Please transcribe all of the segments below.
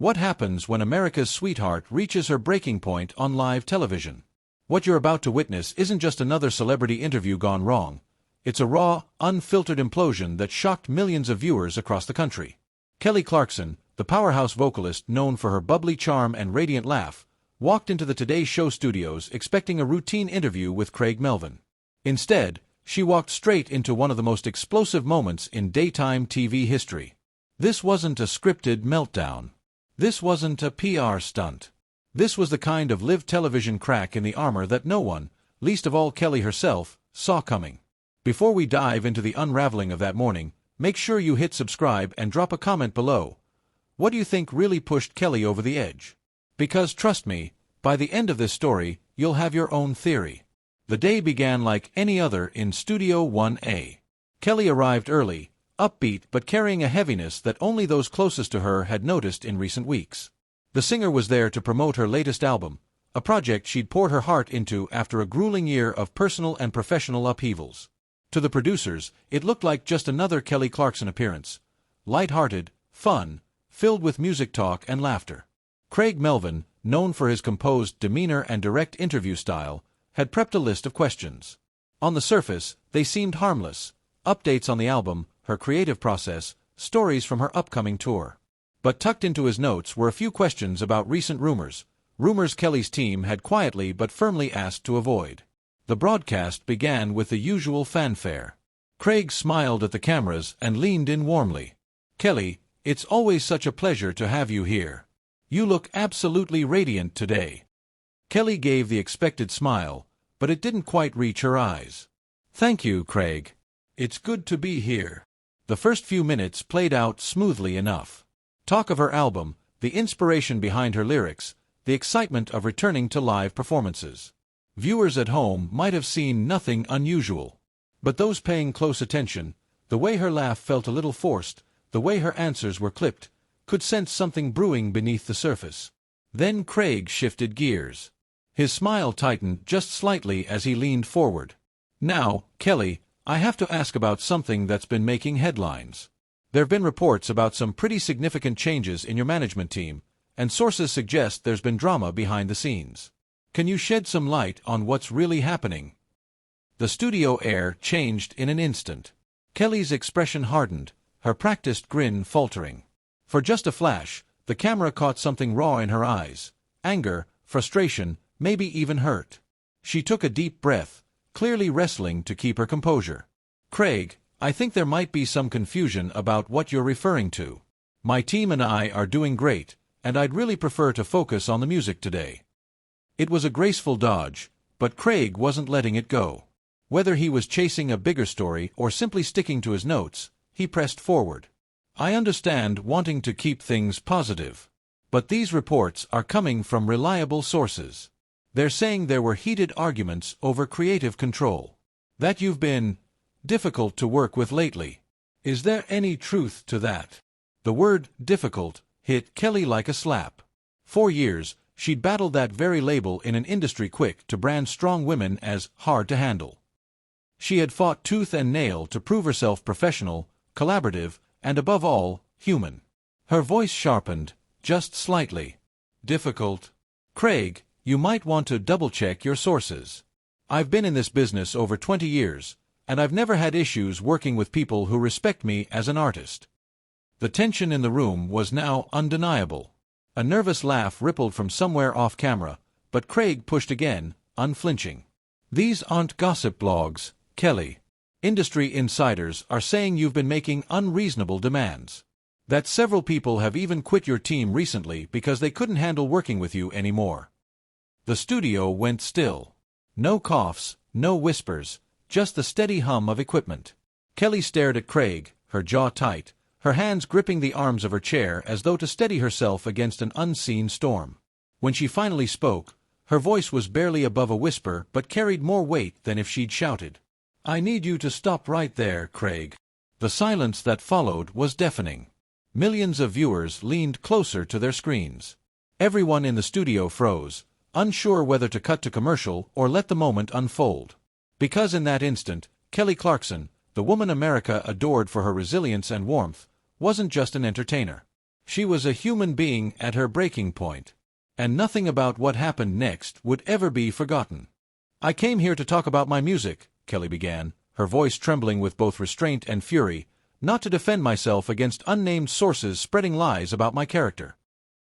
What happens when America's sweetheart reaches her breaking point on live television? What you're about to witness isn't just another celebrity interview gone wrong. It's a raw, unfiltered implosion that shocked millions of viewers across the country. Kelly Clarkson, the powerhouse vocalist known for her bubbly charm and radiant laugh, walked into the Today Show studios expecting a routine interview with Craig Melvin. Instead, she walked straight into one of the most explosive moments in daytime TV history. This wasn't a scripted meltdown. This wasn't a PR stunt. This was the kind of live television crack in the armor that no one, least of all Kelly herself, saw coming. Before we dive into the unraveling of that morning, make sure you hit subscribe and drop a comment below. What do you think really pushed Kelly over the edge? Because trust me, by the end of this story, you'll have your own theory. The day began like any other in Studio 1A. Kelly arrived early, upbeat but carrying a heaviness that only those closest to her had noticed in recent weeks. The singer was there to promote her latest album, a project she'd poured her heart into after a grueling year of personal and professional upheavals. To the producers, it looked like just another Kelly Clarkson appearance. Light-hearted, fun, filled with music talk and laughter. Craig Melvin, known for his composed demeanor and direct interview style, had prepped a list of questions. On the surface, they seemed harmless. Updates on the album, her creative process, stories from her upcoming tour. But tucked into his notes were a few questions about recent rumors Kelly's team had quietly but firmly asked to avoid. The broadcast began with the usual fanfare. Craig smiled at the cameras and leaned in warmly. "Kelly, it's always such a pleasure to have you here. You look absolutely radiant today." Kelly gave the expected smile, but it didn't quite reach her eyes. "Thank you, Craig. It's good to be here." The first few minutes played out smoothly enough. Talk of her album, the inspiration behind her lyrics, the excitement of returning to live performances. Viewers at home might have seen nothing unusual. But those paying close attention, the way her laugh felt a little forced, the way her answers were clipped, could sense something brewing beneath the surface. Then Craig shifted gears. His smile tightened just slightly as he leaned forward. "Now, Kelly, I have to ask about something that's been making headlines. There have been reports about some pretty significant changes in your management team, and sources suggest there's been drama behind the scenes. Can you shed some light on what's really happening?" The studio air changed in an instant. Kelly's expression hardened, her practiced grin faltering. For just a flash, the camera caught something raw in her eyes. Anger, frustration, maybe even hurt. She took a deep breath, clearly wrestling to keep her composure. "Craig, I think there might be some confusion about what you're referring to. My team and I are doing great, and I'd really prefer to focus on the music today." It was a graceful dodge, but Craig wasn't letting it go. Whether he was chasing a bigger story or simply sticking to his notes, he pressed forward. "I understand wanting to keep things positive. But these reports are coming from reliable sources. They're saying there were heated arguments over creative control. That you've been difficult to work with lately. Is there any truth to that?" The word difficult hit Kelly like a slap. For years, she'd battled that very label in an industry quick to brand strong women as hard to handle. She had fought tooth and nail to prove herself professional, collaborative, and above all, human. Her voice sharpened, just slightly. "Difficult? Craig, you might want to double-check your sources. I've been in this business over 20 years, and I've never had issues working with people who respect me as an artist." The tension in the room was now undeniable. A nervous laugh rippled from somewhere off camera, but Craig pushed again, unflinching. "These aren't gossip blogs, Kelly. Industry insiders are saying you've been making unreasonable demands. That several people have even quit your team recently because they couldn't handle working with you anymore." The studio went still. No coughs, no whispers, just the steady hum of equipment. Kelly stared at Craig, her jaw tight, her hands gripping the arms of her chair as though to steady herself against an unseen storm. When she finally spoke, her voice was barely above a whisper but carried more weight than if she'd shouted. "I need you to stop right there, Craig." The silence that followed was deafening. Millions of viewers leaned closer to their screens. Everyone in the studio froze, unsure whether to cut to commercial or let the moment unfold. Because in that instant, Kelly Clarkson, the woman America adored for her resilience and warmth, wasn't just an entertainer. She was a human being at her breaking point, and nothing about what happened next would ever be forgotten. "I came here to talk about my music," Kelly began, her voice trembling with both restraint and fury, "not to defend myself against unnamed sources spreading lies about my character."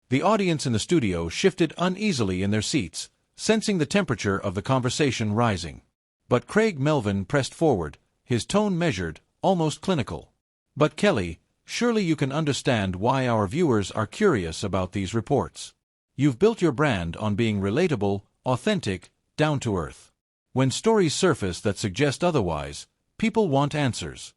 The audience in the studio shifted uneasily in their seats, sensing the temperature of the conversation rising. But Craig Melvin pressed forward, his tone measured, almost clinical. "But Kelly, surely you can understand why our viewers are curious about these reports. You've built your brand on being relatable, authentic, down to earth. When stories surface that suggest otherwise, people want answers."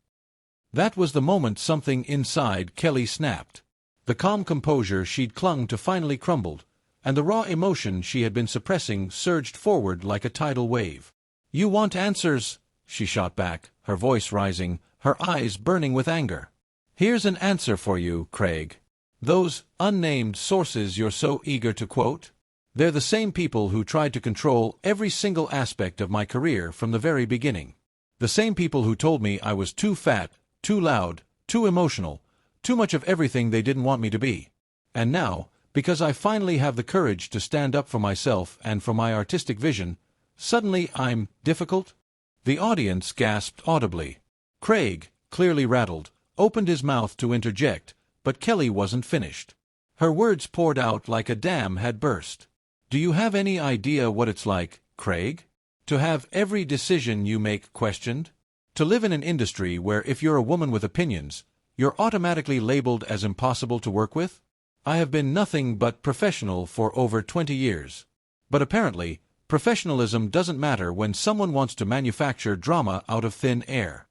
That was the moment something inside Kelly snapped. The calm composure she'd clung to finally crumbled, and the raw emotion she had been suppressing surged forward like a tidal wave. "You want answers?" she shot back, her voice rising, her eyes burning with anger. "Here's an answer for you, Craig. Those unnamed sources you're so eager to quote? They're the same people who tried to control every single aspect of my career from the very beginning. The same people who told me I was too fat, too loud, too emotional, too much of everything they didn't want me to be. And now, because I finally have the courage to stand up for myself and for my artistic vision, suddenly I'm difficult?" The audience gasped audibly. Craig, clearly rattled, opened his mouth to interject, but Kelly wasn't finished. Her words poured out like a dam had burst. "Do you have any idea what it's like, Craig? To have every decision you make questioned? To live in an industry where if you're a woman with opinions, you're automatically labeled as impossible to work with? I have been nothing but professional for over 20 years. But apparently, professionalism doesn't matter when someone wants to manufacture drama out of thin air."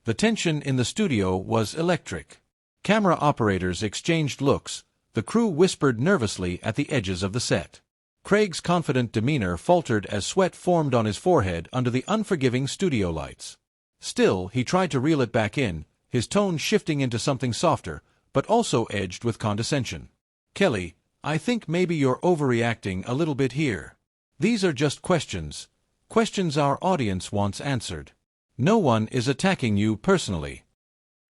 The tension in the studio was electric. Camera operators exchanged looks, the crew whispered nervously at the edges of the set. Craig's confident demeanor faltered as sweat formed on his forehead under the unforgiving studio lights. Still, he tried to reel it back in, his tone shifting into something softer, but also edged with condescension. "Kelly, I think maybe you're overreacting a little bit here. These are just questions. Questions our audience wants answered. No one is attacking you personally."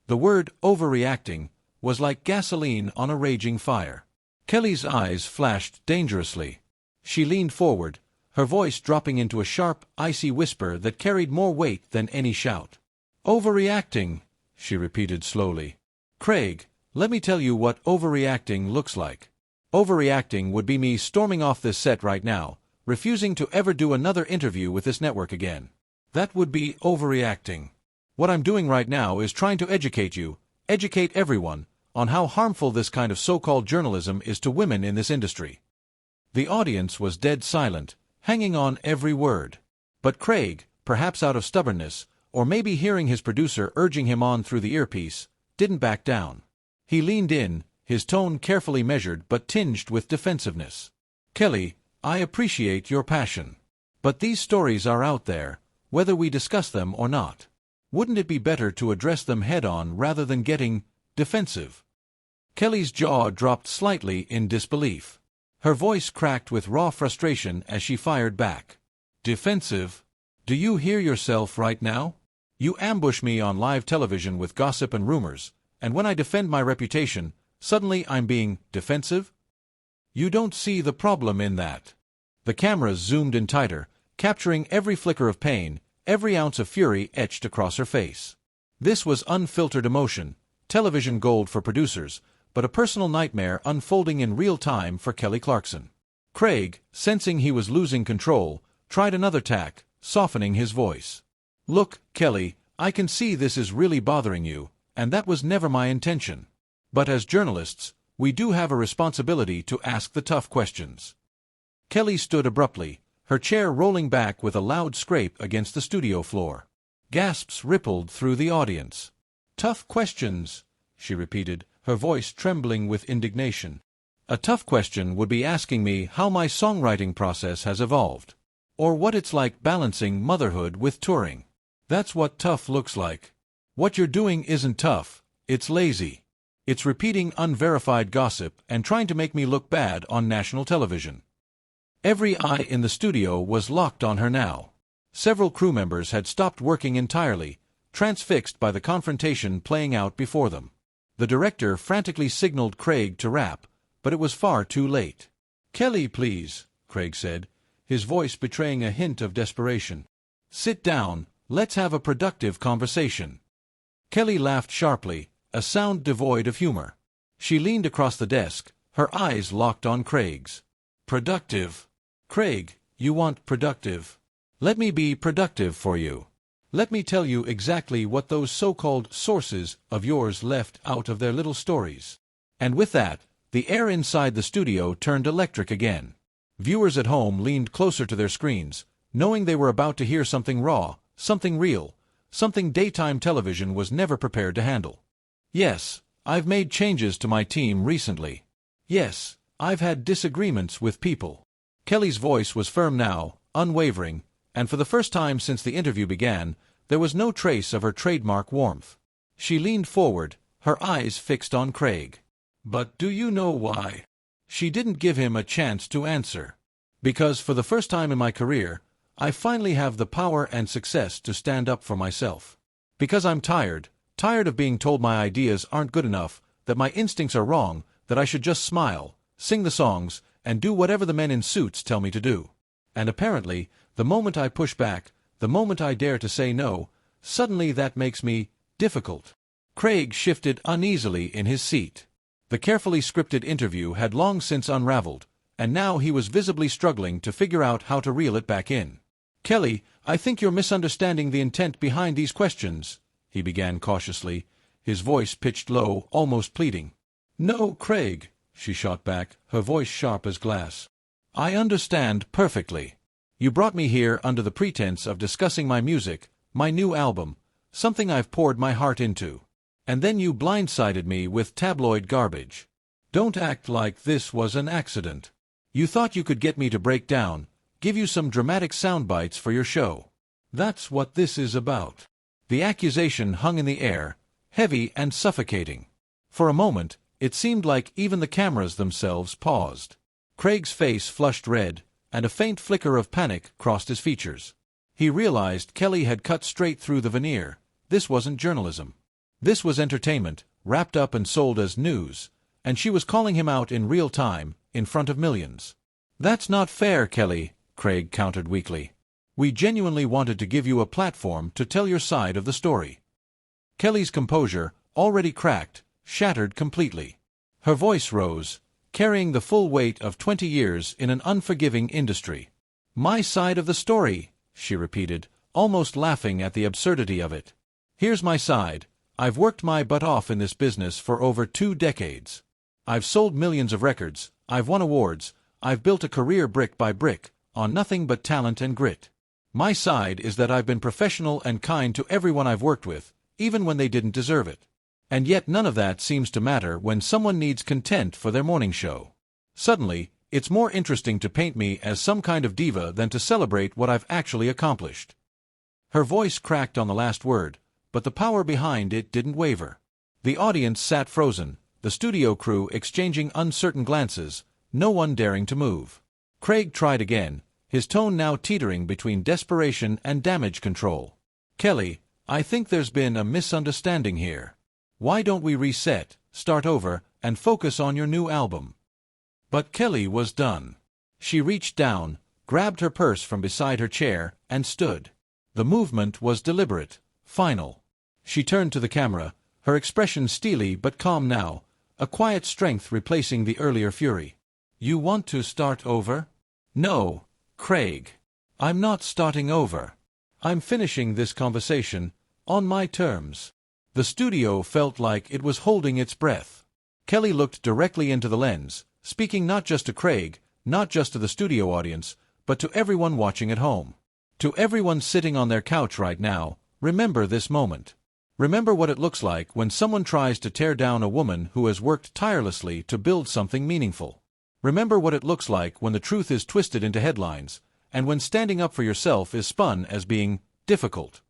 The word overreacting was like gasoline on a raging fire. Kelly's eyes flashed dangerously. She leaned forward, her voice dropping into a sharp, icy whisper that carried more weight than any shout. "Overreacting," she repeated slowly. "Craig, let me tell you what overreacting looks like. Overreacting would be me storming off this set right now, refusing to ever do another interview with this network again. That would be overreacting. What I'm doing right now is trying to educate you, educate everyone, on how harmful this kind of so-called journalism is to women in this industry." The audience was dead silent, hanging on every word. But Craig, perhaps out of stubbornness, or maybe hearing his producer urging him on through the earpiece, didn't back down. He leaned in, his tone carefully measured but tinged with defensiveness. "Kelly, I appreciate your passion. But these stories are out there, whether we discuss them or not. Wouldn't it be better to address them head-on rather than getting defensive?" Kelly's jaw dropped slightly in disbelief. Her voice cracked with raw frustration as she fired back. "Defensive? Do you hear yourself right now? You ambush me on live television with gossip and rumors, and when I defend my reputation, suddenly I'm being defensive? You don't see the problem in that." The cameras zoomed in tighter, capturing every flicker of pain, every ounce of fury etched across her face. This was unfiltered emotion, television gold for producers, but a personal nightmare unfolding in real time for Kelly Clarkson. Craig, sensing he was losing control, tried another tack, softening his voice. "Look, Kelly, I can see this is really bothering you, and that was never my intention. But as journalists, we do have a responsibility to ask the tough questions." Kelly stood abruptly, her chair rolling back with a loud scrape against the studio floor. Gasps rippled through the audience. "Tough questions," she repeated, her voice trembling with indignation. "A tough question would be asking me how my songwriting process has evolved, or what it's like balancing motherhood with touring. That's what tough looks like. What you're doing isn't tough, it's lazy. It's repeating unverified gossip and trying to make me look bad on national television." Every eye in the studio was locked on her now. Several crew members had stopped working entirely, transfixed by the confrontation playing out before them. The director frantically signaled Craig to wrap, but it was far too late. "Kelly, please," Craig said, his voice betraying a hint of desperation. "Sit down, let's have a productive conversation." Kelly laughed sharply, a sound devoid of humor. She leaned across the desk, her eyes locked on Craig's. "Productive? Craig, you want productive? Let me be productive for you. Let me tell you exactly what those so-called sources of yours left out of their little stories." And with that, the air inside the studio turned electric again. Viewers at home leaned closer to their screens, knowing they were about to hear something raw, something real, something daytime television was never prepared to handle. "Yes, I've made changes to my team recently. Yes, I've had disagreements with people." Kelly's voice was firm now, unwavering, and for the first time since the interview began, there was no trace of her trademark warmth. She leaned forward, her eyes fixed on Craig. "But do you know why?" She didn't give him a chance to answer. "Because for the first time in my career, I finally have the power and success to stand up for myself. Because I'm tired of being told my ideas aren't good enough, that my instincts are wrong, that I should just smile, sing the songs, and do whatever the men in suits tell me to do. And apparently, the moment I push back, the moment I dare to say no, suddenly that makes me difficult." Craig shifted uneasily in his seat. The carefully scripted interview had long since unraveled, and now he was visibly struggling to figure out how to reel it back in. "Kelly, I think you're misunderstanding the intent behind these questions," he began cautiously, his voice pitched low, almost pleading. "No, Craig," she shot back, her voice sharp as glass. "I understand perfectly. You brought me here under the pretense of discussing my music, my new album, something I've poured my heart into. And then you blindsided me with tabloid garbage. Don't act like this was an accident. You thought you could get me to break down, give you some dramatic sound bites for your show. That's what this is about." The accusation hung in the air, heavy and suffocating. For a moment, it seemed like even the cameras themselves paused. Craig's face flushed red, and a faint flicker of panic crossed his features. He realized Kelly had cut straight through the veneer. This wasn't journalism. This was entertainment, wrapped up and sold as news, and she was calling him out in real time, in front of millions. "That's not fair, Kelly," Craig countered weakly. "We genuinely wanted to give you a platform to tell your side of the story." Kelly's composure, already cracked, shattered completely. Her voice rose, carrying the full weight of 20 years in an unforgiving industry. "My side of the story," she repeated, almost laughing at the absurdity of it. "Here's my side. I've worked my butt off in this business for over 2 decades. I've sold millions of records, I've won awards, I've built a career brick by brick, on nothing but talent and grit. My side is that I've been professional and kind to everyone I've worked with, even when they didn't deserve it. And yet none of that seems to matter when someone needs content for their morning show. Suddenly, it's more interesting to paint me as some kind of diva than to celebrate what I've actually accomplished." Her voice cracked on the last word, but the power behind it didn't waver. The audience sat frozen, the studio crew exchanging uncertain glances, no one daring to move. Craig tried again, his tone now teetering between desperation and damage control. "Kelly, I think there's been a misunderstanding here. Why don't we reset, start over, and focus on your new album?" But Kelly was done. She reached down, grabbed her purse from beside her chair, and stood. The movement was deliberate, final. She turned to the camera, her expression steely but calm now, a quiet strength replacing the earlier fury. "You want to start over?" "No, Craig. I'm not starting over. I'm finishing this conversation, on my terms." The studio felt like it was holding its breath. Kelly looked directly into the lens, speaking not just to Craig, not just to the studio audience, but to everyone watching at home. To everyone sitting on their couch right now, remember this moment. Remember what it looks like when someone tries to tear down a woman who has worked tirelessly to build something meaningful. Remember what it looks like when the truth is twisted into headlines, and when standing up for yourself is spun as being difficult.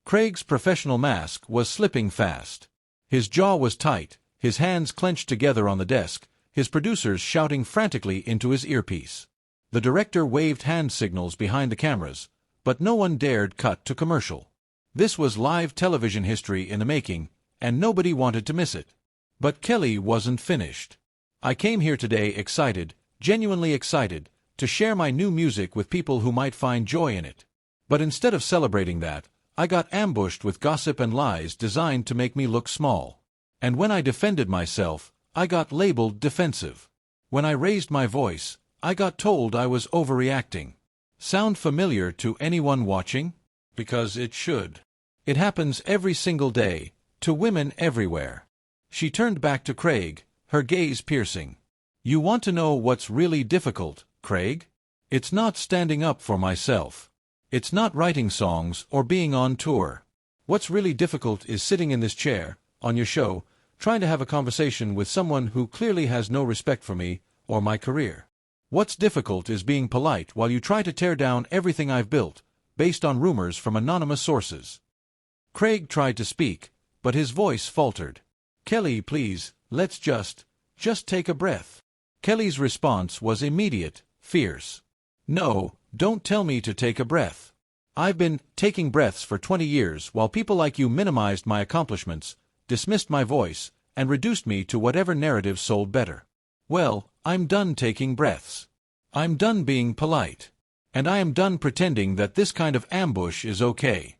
Craig's professional mask was slipping fast. His jaw was tight, his hands clenched together on the desk, his producers shouting frantically into his earpiece. The director waved hand signals behind the cameras, but no one dared cut to commercial. This was live television history in the making, and nobody wanted to miss it. But Kelly wasn't finished. "I came here today excited, genuinely excited, to share my new music with people who might find joy in it. But instead of celebrating that, I got ambushed with gossip and lies designed to make me look small. And when I defended myself, I got labeled defensive. When I raised my voice, I got told I was overreacting. Sound familiar to anyone watching? Because it should. It happens every single day, to women everywhere." She turned back to Craig, her gaze piercing. "You want to know what's really difficult, Craig? It's not standing up for myself. It's not writing songs or being on tour. What's really difficult is sitting in this chair, on your show, trying to have a conversation with someone who clearly has no respect for me or my career. What's difficult is being polite while you try to tear down everything I've built, based on rumors from anonymous sources." Craig tried to speak, but his voice faltered. "Kelly, please, let's just take a breath." Kelly's response was immediate, fierce. "No, don't tell me to take a breath. I've been taking breaths for 20 years while people like you minimized my accomplishments, dismissed my voice, and reduced me to whatever narrative sold better. Well, I'm done taking breaths. I'm done being polite. And I am done pretending that this kind of ambush is okay."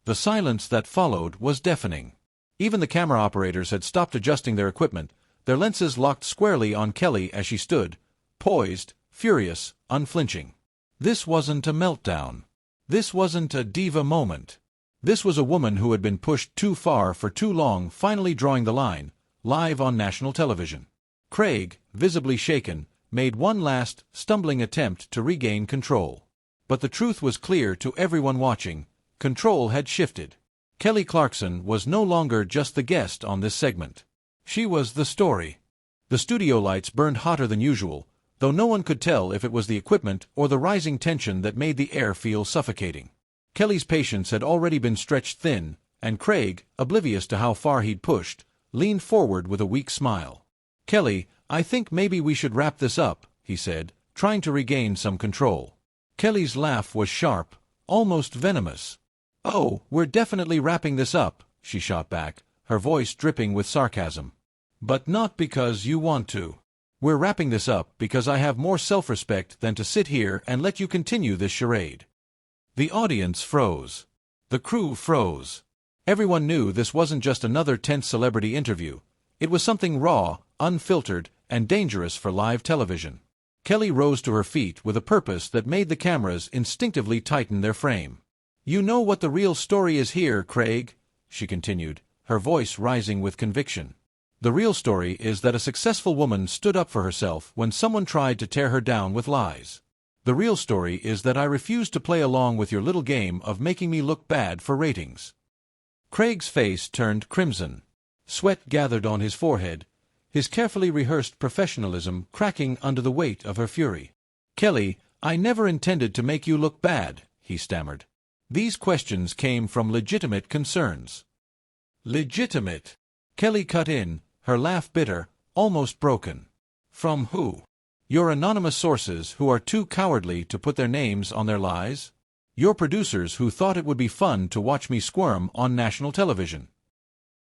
The silence that followed was deafening. Even the camera operators had stopped adjusting their equipment, their lenses locked squarely on Kelly as she stood, poised, furious, unflinching. This wasn't a meltdown. This wasn't a diva moment. This was a woman who had been pushed too far for too long, finally drawing the line, live on national television. Craig, visibly shaken, made one last, stumbling attempt to regain control. But the truth was clear to everyone watching. Control had shifted. Kelly Clarkson was no longer just the guest on this segment. She was the story. The studio lights burned hotter than usual, though no one could tell if it was the equipment or the rising tension that made the air feel suffocating. Kelly's patience had already been stretched thin, and Craig, oblivious to how far he'd pushed, leaned forward with a weak smile. "Kelly, I think maybe we should wrap this up," he said, trying to regain some control. Kelly's laugh was sharp, almost venomous. "Oh, we're definitely wrapping this up," she shot back, her voice dripping with sarcasm. "But not because you want to. We're wrapping this up because I have more self-respect than to sit here and let you continue this charade." The audience froze. The crew froze. Everyone knew this wasn't just another tense celebrity interview. It was something raw, unfiltered, and dangerous for live television. Kelly rose to her feet with a purpose that made the cameras instinctively tighten their frame. "You know what the real story is here, Craig," she continued, her voice rising with conviction. "The real story is that a successful woman stood up for herself when someone tried to tear her down with lies. The real story is that I refused to play along with your little game of making me look bad for ratings." Craig's face turned crimson. Sweat gathered on his forehead, his carefully rehearsed professionalism cracking under the weight of her fury. "Kelly, I never intended to make you look bad," he stammered. "These questions came from legitimate concerns." "Legitimate?" Kelly cut in, her laugh bitter, almost broken. "From who? Your anonymous sources who are too cowardly to put their names on their lies? Your producers who thought it would be fun to watch me squirm on national television?"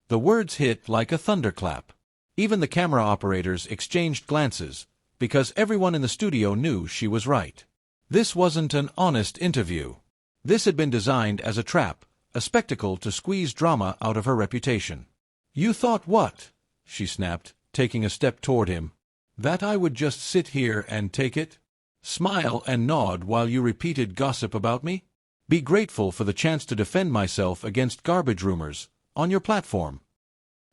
The words hit like a thunderclap. Even the camera operators exchanged glances, because everyone in the studio knew she was right. This wasn't an honest interview. This had been designed as a trap, a spectacle to squeeze drama out of her reputation. "You thought what?" she snapped, taking a step toward him. "That I would just sit here and take it? Smile and nod while you repeated gossip about me? Be grateful for the chance to defend myself against garbage rumors, on your platform?"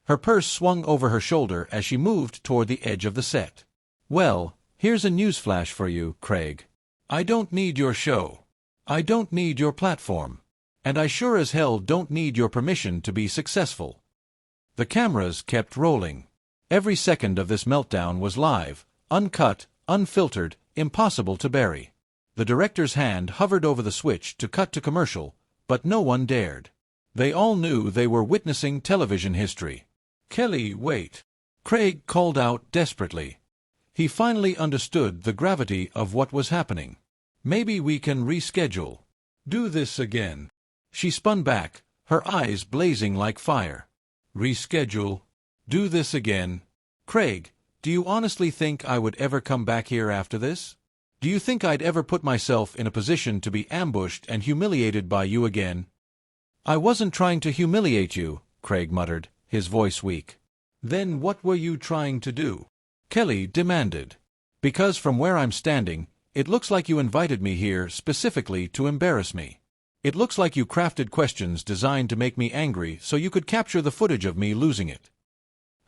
Her purse swung over her shoulder as she moved toward the edge of the set. "Well, here's a newsflash for you, Craig. I don't need your show. I don't need your platform. And I sure as hell don't need your permission to be successful." The cameras kept rolling. Every second of this meltdown was live, uncut, unfiltered, impossible to bury. The director's hand hovered over the switch to cut to commercial, but no one dared. They all knew they were witnessing television history. "Kelly, wait!" Craig called out desperately. He finally understood the gravity of what was happening. "Maybe we can reschedule. Do this again." She spun back, her eyes blazing like fire. "Reschedule? Do this again. Craig, do you honestly think I would ever come back here after this? Do you think I'd ever put myself in a position to be ambushed and humiliated by you again? I wasn't trying to humiliate you, Craig muttered, his voice weak. Then what were you trying to do? Kelly demanded. Because from where I'm standing, it looks like you invited me here specifically to embarrass me. It looks like you crafted questions designed to make me angry so you could capture the footage of me losing it.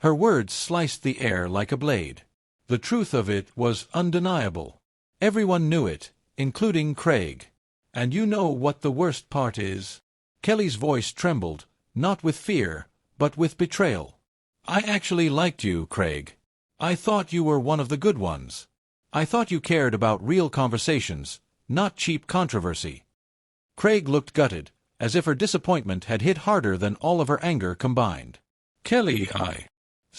Her words sliced the air like a blade. The truth of it was undeniable. Everyone knew it, including Craig. And you know what the worst part is? Kelly's voice trembled, not with fear, but with betrayal. I actually liked you, Craig. I thought you were one of the good ones. I thought you cared about real conversations, not cheap controversy. Craig looked gutted, as if her disappointment had hit harder than all of her anger combined. Kelly,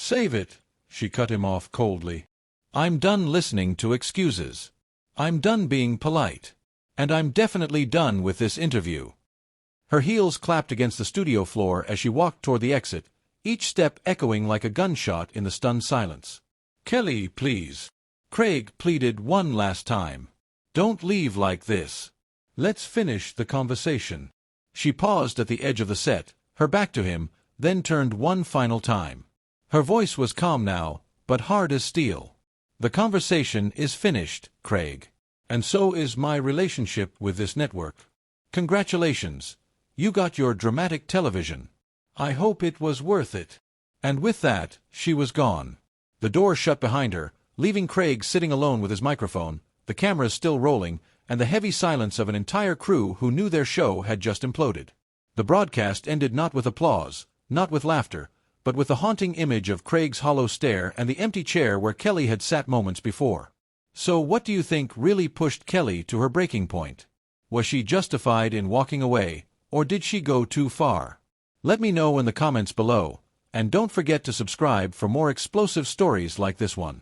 Save it, she cut him off coldly. I'm done listening to excuses. I'm done being polite. And I'm definitely done with this interview. Her heels clapped against the studio floor as she walked toward the exit, each step echoing like a gunshot in the stunned silence. Kelly, please. Craig pleaded one last time. Don't leave like this. Let's finish the conversation. She paused at the edge of the set, her back to him, then turned one final time. Her voice was calm now, but hard as steel. The conversation is finished, Craig. And so is my relationship with this network. Congratulations. You got your dramatic television. I hope it was worth it. And with that, she was gone. The door shut behind her, leaving Craig sitting alone with his microphone, the cameras still rolling, and the heavy silence of an entire crew who knew their show had just imploded. The broadcast ended not with applause, not with laughter, but with the haunting image of Craig's hollow stare and the empty chair where Kelly had sat moments before. So what do you think really pushed Kelly to her breaking point? Was she justified in walking away, or did she go too far? Let me know in the comments below, and don't forget to subscribe for more explosive stories like this one.